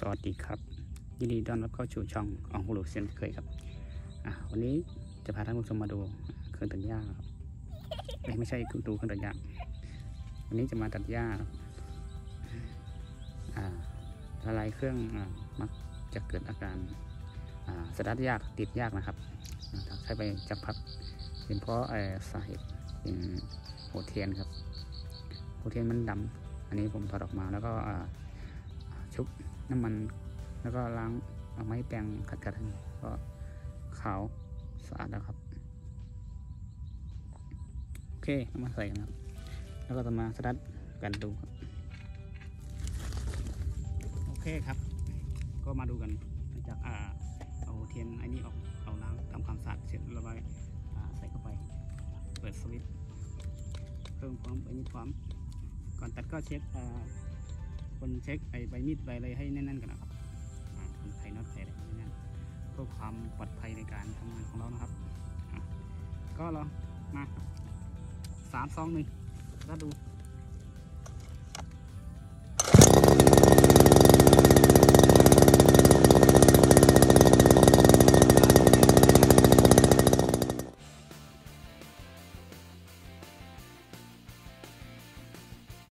วัสดีครับยินดีต้อนรับเข้าสู่ช่องอองฮูลูเซียนเคยครับวันนี้จะพาท่านผู้ชมมาดูเครื่องตัดหญ้าครับไม่ใช่ดูเครื่องตัดหญ้าวันนี้จะมาตัดหญ้าหลายเครื่องมักจะเกิดอาการสตาร์ทยากติดยากนะครับใช้ไปจักพักเป็นเพราะสาเหตุเป็นหัวเทียนครับหัวเทียนมันดำอันนี้ผมถอดออกมาแล้วก็ชุบน้ำมันแล้วก็ล้างเอาไม้แปรงขัดก็ขาวสะอาดแล้วครับโอเคเอามาใส่กันครับแล้วก็จะมาสตาร์ทกันดูครับโอเคครับก็มาดูกันหลังจากเอาเทียนไอ้นี่ออกเอาล้างทำความสะอาดเสร็จแล้วไปใส่เข้าไปเปิดสวิตช์เครื่องพร้อมใบมีดพร้อมก่อนตัดก็เช็คคนเช็คใบมีดใบอะไรให้แน่นๆกันนะครับคนไขน็อตไขอะไรแน่นๆเพื่อความปลอดภัยในการทำงานของเรานะครับก็ลองมา3 2 1แล้วดู